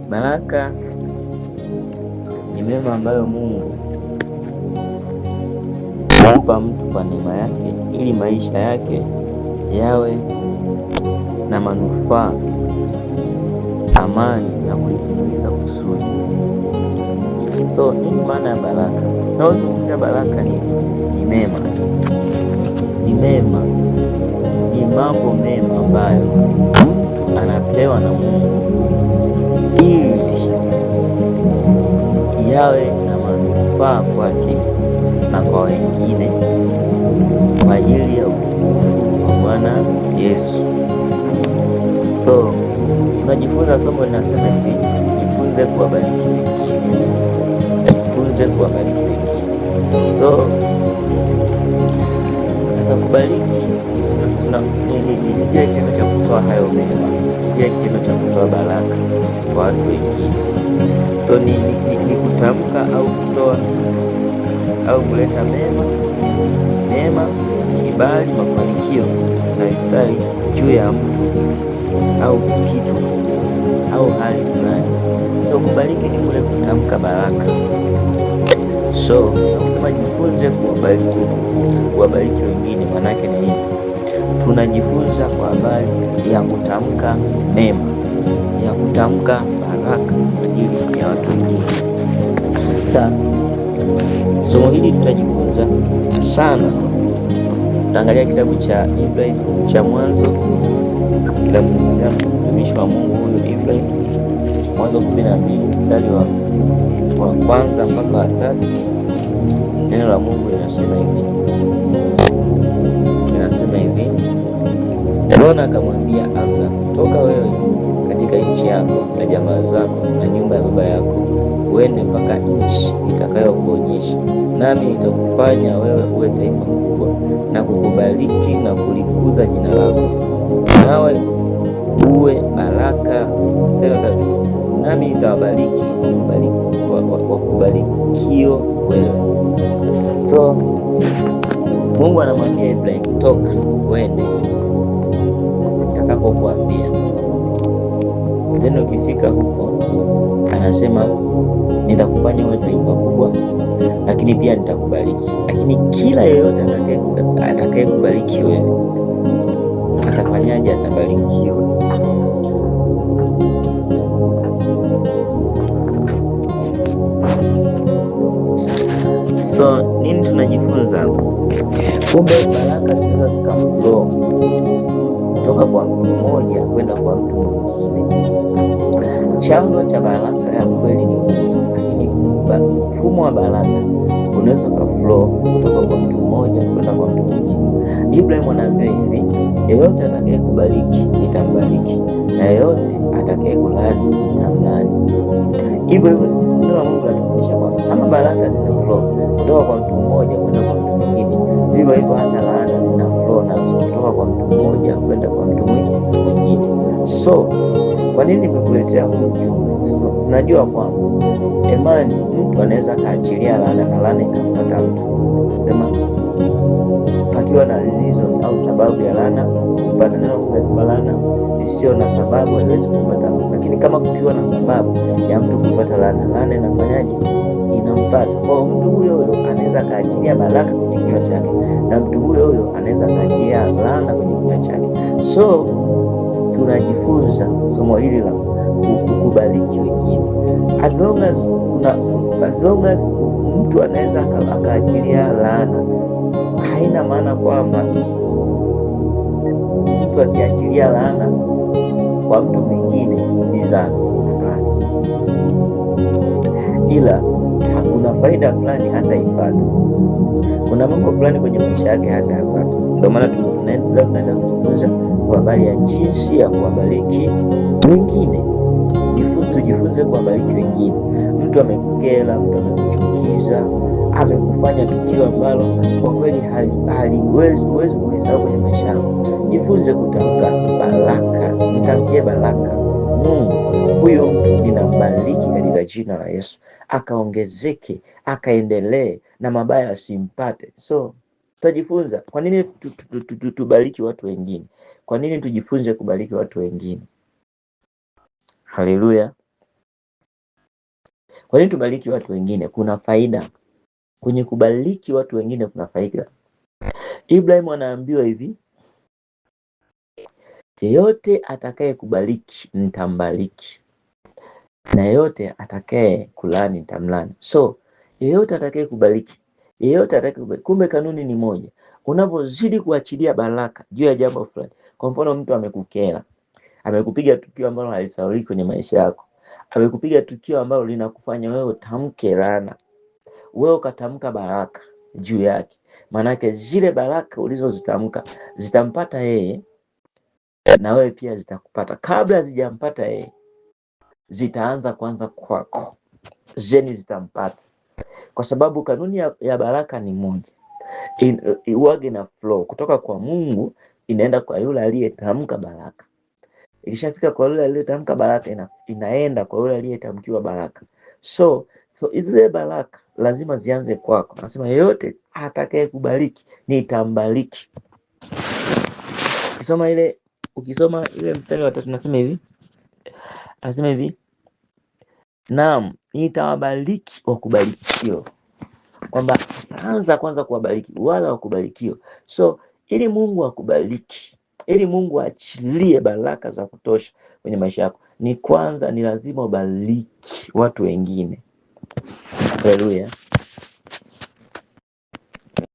Baraka ni mema ambayo Mungu humpa mtu kwa neema yake ili maisha yake yawe na manufaa, amani na kulitimiza kusudi. So nini maana ya baraka? Tunazungumzia baraka ni mema, ni mambo mema ambayo mtu anapewa na Mungu ili yawe na manufaa kwake na kwa wengine kwa ajili ya utukufu wa Bwana Yesu. So tunajifunza somo linasema hivi, jifunze kuwabariki wengine, jifunze kuwabariki wengine. So sasa kubariki ni kile kitendo cha kutoa hayo mema, kile kitendo cha kutoa baraka kwa watu wengine. So ni kutamka au kutoa au kuleta mema, kibali, mafanikio na ustawi juu ya mtu au kitu au hali fulani. So kubariki ni kule kutamka baraka. So kama jifunze kuwabariki wengine, manake ni nini? Tunajifunza kwa habari ya kutamka mema, ya kutamka baraka kwa ajili ya watu wengine. Sasa somo hili tutajifunza sana, tutaangalia kitabu cha Ibrahim cha Mwanzo, kitabu cha mtumishi wa Mungu huyu Ibrahim, Mwanzo 12 mstari wa kwanza mpaka wa 3. Neno la Mungu linasema hivi, Bwana akamwambia Abraham, toka wewe katika nchi yako na jamaa zako na nyumba ya baba yako, uende mpaka nchi nitakayokuonyesha, nami nitakufanya wewe uwe taifa kubwa na kukubariki na kulikuza jina lako, nawe uwe baraka. Nami nitawabariki wakubarikio wewe. So Mungu anamwambia Ibrahim, toka uende nitakapokuambia. Tena ukifika huko anasema nitakufanya uwe taifa kubwa, lakini pia nitakubariki. Lakini kila yeyote atakayekubariki wewe atafanyaje? Atabarikiwa. So nini tunajifunza? Kumbe baraka zinaweza zikamflow kutoka kwa mtu mmoja kwenda kwa mtu mwingine. Chanzo cha baraka ya kweli ni Mungu, lakini mfumo wa baraka unaweza ukaflow kutoka kwa mtu mmoja kwenda kwa mtu mwingine. Ibrahim anaambia hivi, yeyote atakayekubariki nitambariki, na yeyote atakayekulaani nitamlaani. Hivyo ndio Mungu anatufundisha kwamba kama baraka zina flow kutoka kwa mtu mmoja kwenda kwa mtu mwingine, vivyo hivyo hata laana zina flow na kutoka kwa mtu mmoja kwenda kwa mtu mwingine. So kwa nini nimekuletea huu ujumbe? So najua kwamba imani, mtu anaweza kaachilia laana na laana ikampata mtu. Nasema pakiwa na reason au sababu ya laana kupata, neno kumesema laana isiyo na sababu haiwezi kupata mtu, lakini kama kukiwa na sababu ya mtu kupata laana inafanyaje? Inampata. Kwa mtu huyo anaweza kaachilia baraka kwenye kinywa chake, na mtu huyo anaweza kaachilia laana kwenye kinywa chake. So tunajifunza somo hili la kukubariki wengine. As long as mtu anaweza akaachilia laana, haina maana kwamba mtu akiachilia laana kwa mtu mwingine ni dhambi. Ila hakuna faida fulani hataipata, kuna mambo fulani kwenye maisha yake hatayapata. Ndio maana tunaenda kujifunza kwa habari ya jinsi ya kuwabariki wengine. Tujifunze kuwabariki wengine. Mtu amekukera, mtu amekuchukiza, amekufanya tukio ambalo kwa kweli huwezi kulisahau kwenye maisha yako, jifunze kutamka baraka. Mtamkie baraka Mungu, huyo mtu ninambariki katika jina la Yesu, akaongezeke, akaendelee na mabaya asimpate. So tutajifunza kwa nini tubariki watu wengine, kwa nini tujifunze kubariki watu wengine. Haleluya. Kwa nini tubariki watu wengine? Kuna faida kwenye kubariki watu wengine, kuna faida. Ibrahim anaambiwa hivi, yeyote atakaye kubariki nitambariki, na yeyote atakaye kulani nitamlani. So yeyote atakaye kubariki, yeyote atakaye kubariki. Kumbe kanuni ni moja, unapozidi kuachilia baraka juu ya jambo fulani. Kwa mfano, mtu amekukera, amekupiga tukio ambalo halisahauliki kwenye maisha yako, amekupiga tukio ambalo linakufanya wewe utamke laana, wewe ukatamka baraka juu yake. Maanake zile baraka ulizozitamka zitampata yeye, na wewe pia zitakupata. Kabla zijampata yeye, zitaanza kwanza kwako, zeni zitampata, kwa sababu kanuni ya baraka ni moja, iwage na flow kutoka kwa Mungu inaenda kwa yule aliyetamka baraka. Ikishafika kwa yule aliyetamka baraka, inaenda kwa yule aliyetamkiwa baraka. So hizo baraka lazima zianze kwako. Nasema yeyote atakaye kubariki nitambariki. Ukisoma ile mstari wa 3 nasema hivi, naam, nitawabariki wakubarikio. Kwamba anza kwanza kuwabariki wala wakubarikio. So ili Mungu akubariki, ili Mungu aachilie baraka za kutosha kwenye maisha yako, ni lazima ubariki watu wengine. Haleluya.